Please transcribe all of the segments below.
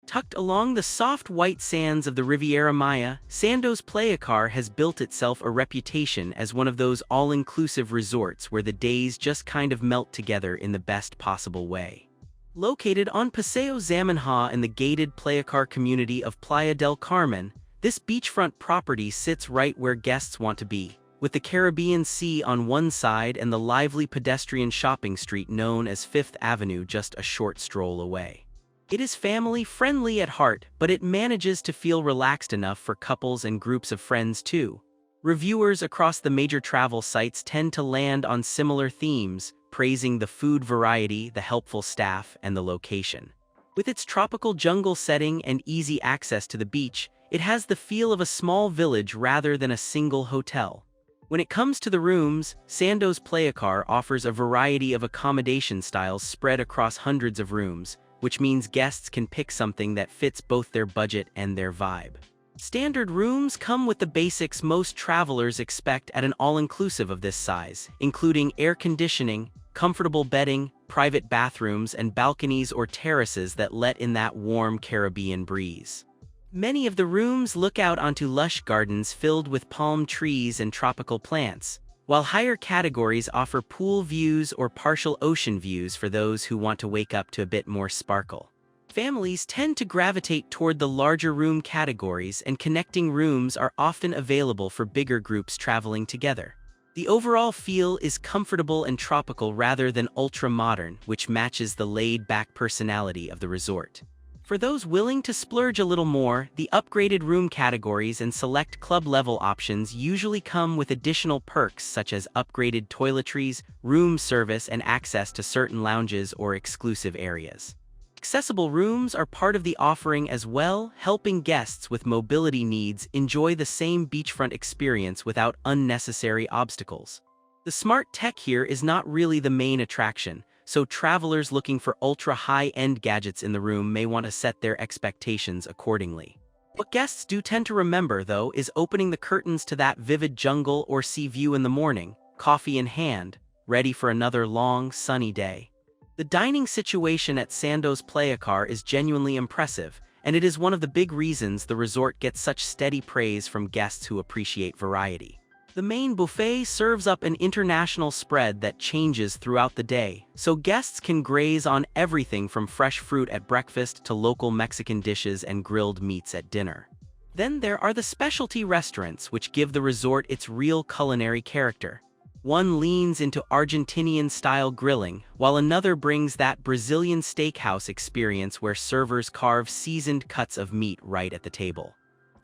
Tucked along the soft white sands of the Riviera Maya, Sandos Playacar has built itself a reputation as one of those all-inclusive resorts where the days just kind of melt together in the best possible way. Located on Paseo Zamenhof in the gated Playacar community of Playa del Carmen, this beachfront property sits right where guests want to be, with the Caribbean Sea on one side and the lively pedestrian shopping street known as Fifth Avenue just a short stroll away. It is family-friendly at heart, but it manages to feel relaxed enough for couples and groups of friends too. Reviewers across the major travel sites tend to land on similar themes, praising the food variety, the helpful staff, and the location. With its tropical jungle setting and easy access to the beach, it has the feel of a small village rather than a single hotel. When it comes to the rooms, Sandos Playacar offers a variety of accommodation styles spread across hundreds of rooms, which means guests can pick something that fits both their budget and their vibe. Standard rooms come with the basics most travelers expect at an all-inclusive of this size, including air conditioning, comfortable bedding, private bathrooms, and balconies or terraces that let in that warm Caribbean breeze. Many of the rooms look out onto lush gardens filled with palm trees and tropical plants, while higher categories offer pool views or partial ocean views for those who want to wake up to a bit more sparkle. Families tend to gravitate toward the larger room categories, and connecting rooms are often available for bigger groups traveling together. The overall feel is comfortable and tropical rather than ultra-modern, which matches the laid-back personality of the resort. For those willing to splurge a little more, the upgraded room categories and select club-level options usually come with additional perks such as upgraded toiletries, room service, and access to certain lounges or exclusive areas. Accessible rooms are part of the offering as well, helping guests with mobility needs enjoy the same beachfront experience without unnecessary obstacles. The smart tech here is not really the main attraction, so travelers looking for ultra-high-end gadgets in the room may want to set their expectations accordingly. What guests do tend to remember, though, is opening the curtains to that vivid jungle or sea view in the morning, coffee in hand, ready for another long, sunny day. The dining situation at Sandos Playacar is genuinely impressive, and it is one of the big reasons the resort gets such steady praise from guests who appreciate variety. The main buffet serves up an international spread that changes throughout the day, so guests can graze on everything from fresh fruit at breakfast to local Mexican dishes and grilled meats at dinner. Then there are the specialty restaurants, which give the resort its real culinary character. One leans into Argentinian-style grilling, while another brings that Brazilian steakhouse experience where servers carve seasoned cuts of meat right at the table.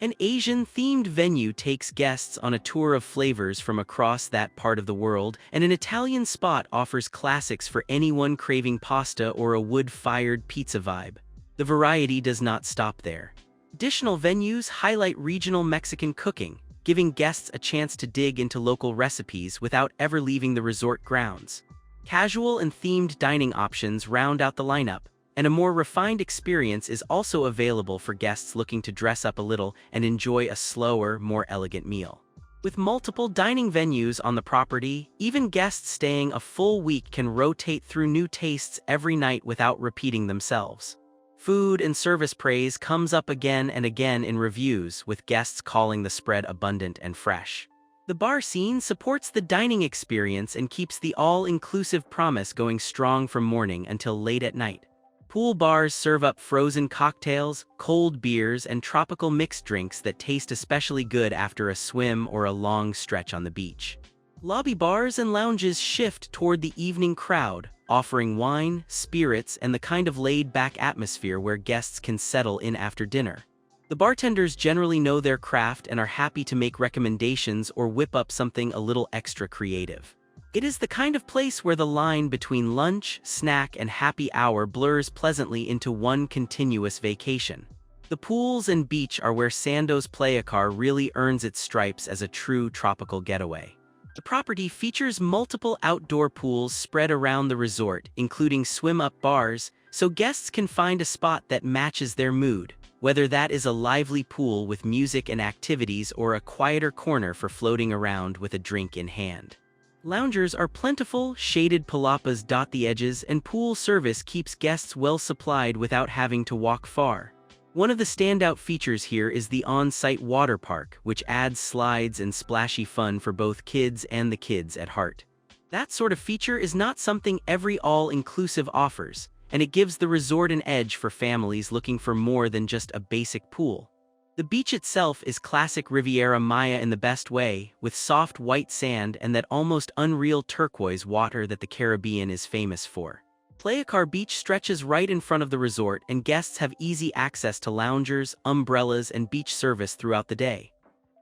An Asian-themed venue takes guests on a tour of flavors from across that part of the world, and an Italian spot offers classics for anyone craving pasta or a wood-fired pizza vibe. The variety does not stop there. Additional venues highlight regional Mexican cooking, giving guests a chance to dig into local recipes without ever leaving the resort grounds. Casual and themed dining options round out the lineup, and a more refined experience is also available for guests looking to dress up a little and enjoy a slower, more elegant meal. With multiple dining venues on the property, even guests staying a full week can rotate through new tastes every night without repeating themselves. Food and service praise comes up again and again in reviews, with guests calling the spread abundant and fresh. The bar scene supports the dining experience and keeps the all-inclusive promise going strong from morning until late at night. Pool bars serve up frozen cocktails, cold beers, and tropical mixed drinks that taste especially good after a swim or a long stretch on the beach. Lobby bars and lounges shift toward the evening crowd, offering wine, spirits, and the kind of laid-back atmosphere where guests can settle in after dinner. The bartenders generally know their craft and are happy to make recommendations or whip up something a little extra creative. It is the kind of place where the line between lunch, snack, and happy hour blurs pleasantly into one continuous vacation. The pools and beach are where Sandos Playacar really earns its stripes as a true tropical getaway. The property features multiple outdoor pools spread around the resort, including swim-up bars, so guests can find a spot that matches their mood, whether that is a lively pool with music and activities or a quieter corner for floating around with a drink in hand. Loungers are plentiful, shaded palapas dot the edges, and pool service keeps guests well supplied without having to walk far. One of the standout features here is the on-site water park, which adds slides and splashy fun for both kids and the kids at heart. That sort of feature is not something every all-inclusive offers, and it gives the resort an edge for families looking for more than just a basic pool. The beach itself is classic Riviera Maya in the best way, with soft white sand and that almost unreal turquoise water that the Caribbean is famous for. Playacar Beach stretches right in front of the resort, and guests have easy access to loungers, umbrellas, and beach service throughout the day.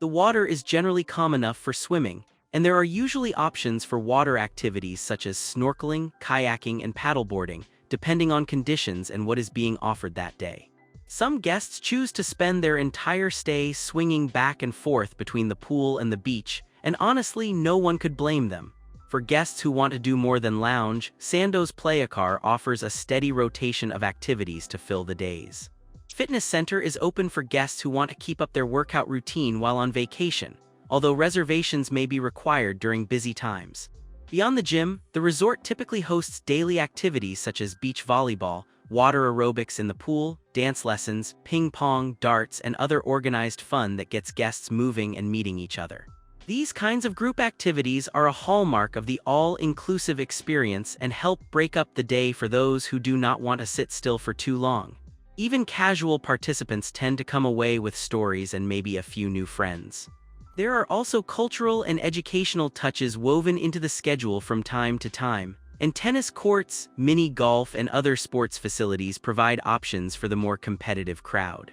The water is generally calm enough for swimming, and there are usually options for water activities such as snorkeling, kayaking, and paddleboarding, depending on conditions and what is being offered that day. Some guests choose to spend their entire stay swinging back and forth between the pool and the beach, and honestly, no one could blame them. For guests who want to do more than lounge, Sandos Playacar offers a steady rotation of activities to fill the days. Fitness Center is open for guests who want to keep up their workout routine while on vacation, although reservations may be required during busy times. Beyond the gym, the resort typically hosts daily activities such as beach volleyball, water aerobics in the pool, dance lessons, ping pong, darts, and other organized fun that gets guests moving and meeting each other. These kinds of group activities are a hallmark of the all-inclusive experience and help break up the day for those who do not want to sit still for too long. Even casual participants tend to come away with stories and maybe a few new friends. There are also cultural and educational touches woven into the schedule from time to time, and tennis courts, mini golf, and other sports facilities provide options for the more competitive crowd.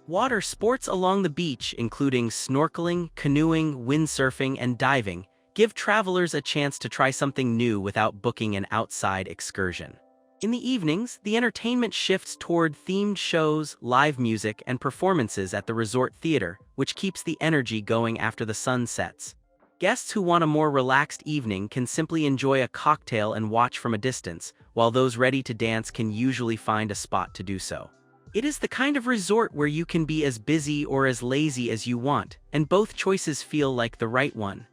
Water sports along the beach, including snorkeling, canoeing, windsurfing, and diving, give travelers a chance to try something new without booking an outside excursion. In the evenings, the entertainment shifts toward themed shows, live music, and performances at the resort theater, which keeps the energy going after the sun sets. Guests who want a more relaxed evening can simply enjoy a cocktail and watch from a distance, while those ready to dance can usually find a spot to do so. It is the kind of resort where you can be as busy or as lazy as you want, and both choices feel like the right one.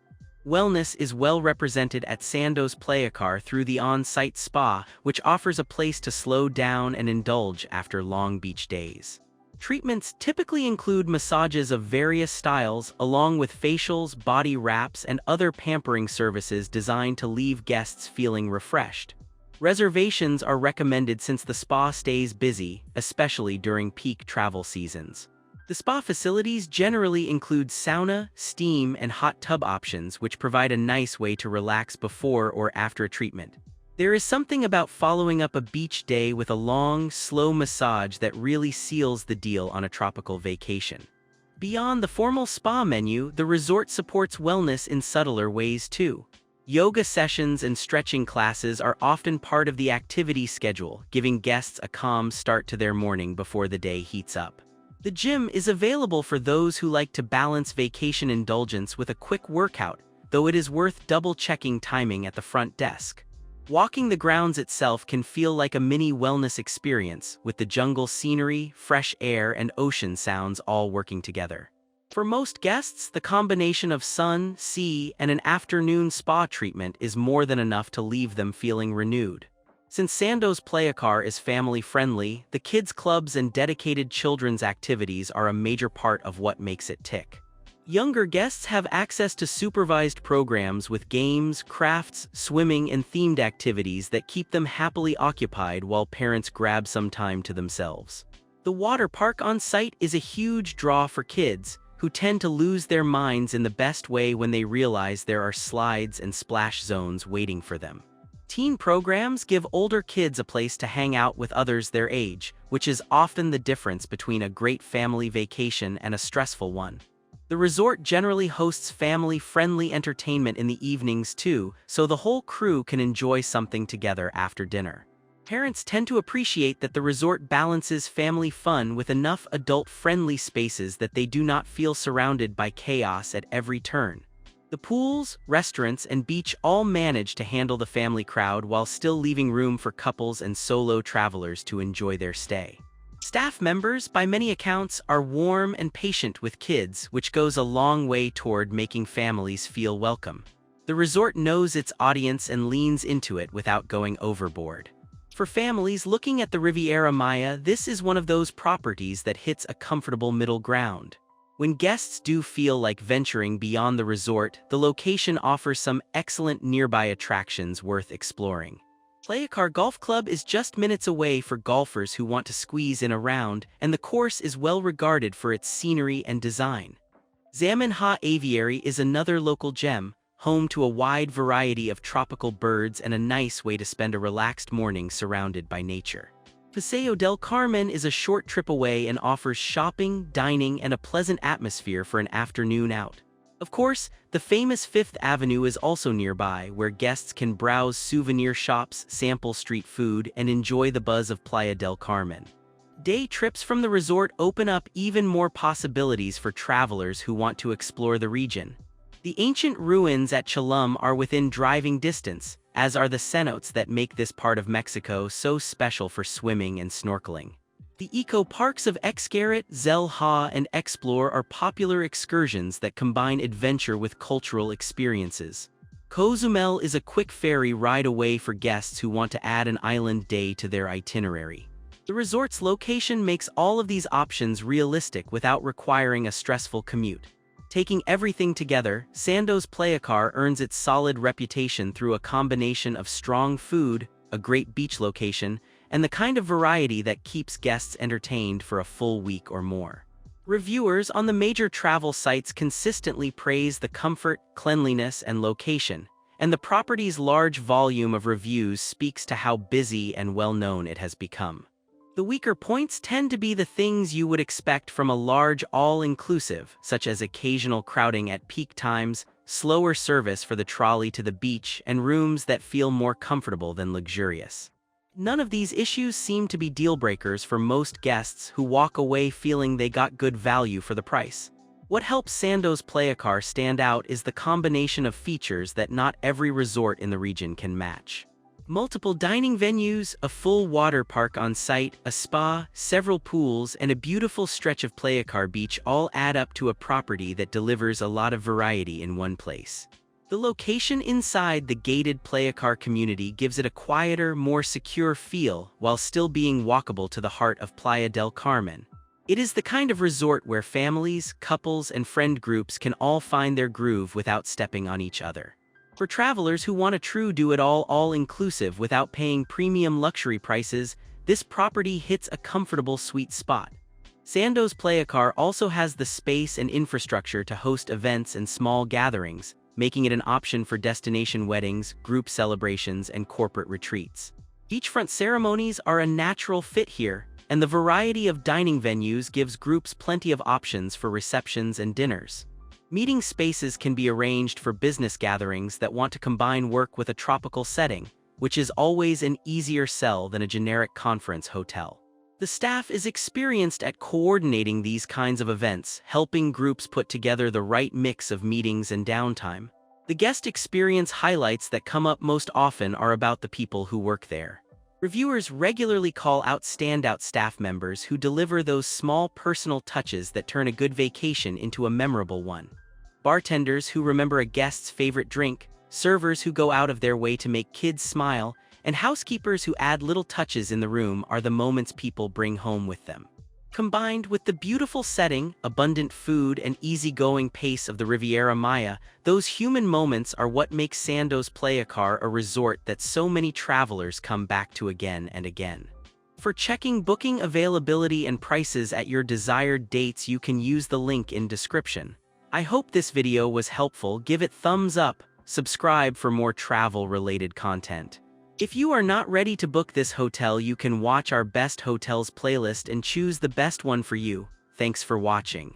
Wellness is well represented at Sandos Playacar through the on-site spa, which offers a place to slow down and indulge after long beach days. Treatments typically include massages of various styles, along with facials, body wraps, and other pampering services designed to leave guests feeling refreshed. Reservations are recommended since the spa stays busy, especially during peak travel seasons. The spa facilities generally include sauna, steam, and hot tub options, which provide a nice way to relax before or after a treatment. There is something about following up a beach day with a long, slow massage that really seals the deal on a tropical vacation. Beyond the formal spa menu, the resort supports wellness in subtler ways too. Yoga sessions and stretching classes are often part of the activity schedule, giving guests a calm start to their morning before the day heats up. The gym is available for those who like to balance vacation indulgence with a quick workout, though it is worth double-checking timing at the front desk. Walking the grounds itself can feel like a mini wellness experience, with the jungle scenery, fresh air, and ocean sounds all working together. For most guests, the combination of sun, sea, and an afternoon spa treatment is more than enough to leave them feeling renewed. Since Sandos Playacar is family-friendly, the kids' clubs and dedicated children's activities are a major part of what makes it tick. Younger guests have access to supervised programs with games, crafts, swimming, and themed activities that keep them happily occupied while parents grab some time to themselves. The water park on site is a huge draw for kids, who tend to lose their minds in the best way when they realize there are slides and splash zones waiting for them. Teen programs give older kids a place to hang out with others their age, which is often the difference between a great family vacation and a stressful one. The resort generally hosts family-friendly entertainment in the evenings too, so the whole crew can enjoy something together after dinner. Parents tend to appreciate that the resort balances family fun with enough adult-friendly spaces that they do not feel surrounded by chaos at every turn. The pools, restaurants, and beach all manage to handle the family crowd while still leaving room for couples and solo travelers to enjoy their stay. Staff members, by many accounts, are warm and patient with kids, which goes a long way toward making families feel welcome. The resort knows its audience and leans into it without going overboard. For families looking at the Riviera Maya, this is one of those properties that hits a comfortable middle ground. When guests do feel like venturing beyond the resort, the location offers some excellent nearby attractions worth exploring. Playacar Golf Club is just minutes away for golfers who want to squeeze in a round, and the course is well regarded for its scenery and design. Zamenhof Aviary is another local gem, home to a wide variety of tropical birds and a nice way to spend a relaxed morning surrounded by nature. Paseo del Carmen is a short trip away and offers shopping, dining, and a pleasant atmosphere for an afternoon out. Of course, the famous Fifth Avenue is also nearby, where guests can browse souvenir shops, sample street food, and enjoy the buzz of Playa del Carmen. Day trips from the resort open up even more possibilities for travelers who want to explore the region. The ancient ruins at Cholum are within driving distance, as are the cenotes that make this part of Mexico so special for swimming and snorkeling. The eco-parks of Xcaret, Zelha, and Explore are popular excursions that combine adventure with cultural experiences. Cozumel is a quick ferry ride away for guests who want to add an island day to their itinerary. The resort's location makes all of these options realistic without requiring a stressful commute. Taking everything together, Sandos Playacar earns its solid reputation through a combination of strong food, a great beach location, and the kind of variety that keeps guests entertained for a full week or more. Reviewers on the major travel sites consistently praise the comfort, cleanliness, and location, and the property's large volume of reviews speaks to how busy and well-known it has become. The weaker points tend to be the things you would expect from a large all-inclusive, such as occasional crowding at peak times, slower service for the trolley to the beach, and rooms that feel more comfortable than luxurious. None of these issues seem to be deal-breakers for most guests who walk away feeling they got good value for the price. What helps Sandos Playacar stand out is the combination of features that not every resort in the region can match. Multiple dining venues, a full water park on site, a spa, several pools, and a beautiful stretch of Playacar Beach all add up to a property that delivers a lot of variety in one place. The location inside the gated Playacar community gives it a quieter, more secure feel while still being walkable to the heart of Playa del Carmen. It is the kind of resort where families, couples, and friend groups can all find their groove without stepping on each other. For travelers who want a true do-it-all all-inclusive without paying premium luxury prices, this property hits a comfortable sweet spot. Sandos Playacar also has the space and infrastructure to host events and small gatherings, making it an option for destination weddings, group celebrations, and corporate retreats. Beachfront ceremonies are a natural fit here, and the variety of dining venues gives groups plenty of options for receptions and dinners. Meeting spaces can be arranged for business gatherings that want to combine work with a tropical setting, which is always an easier sell than a generic conference hotel. The staff is experienced at coordinating these kinds of events, helping groups put together the right mix of meetings and downtime. The guest experience highlights that come up most often are about the people who work there. Reviewers regularly call out standout staff members who deliver those small personal touches that turn a good vacation into a memorable one. Bartenders who remember a guest's favorite drink, servers who go out of their way to make kids smile, and housekeepers who add little touches in the room are the moments people bring home with them. Combined with the beautiful setting, abundant food, and easygoing pace of the Riviera Maya, those human moments are what makes Sandos Playacar a resort that so many travelers come back to again and again. For checking booking availability and prices at your desired dates, you can use the link in description. I hope this video was helpful. Give it thumbs up, subscribe for more travel-related content. If you are not ready to book this hotel, you can watch our best hotels playlist and choose the best one for you. Thanks for watching.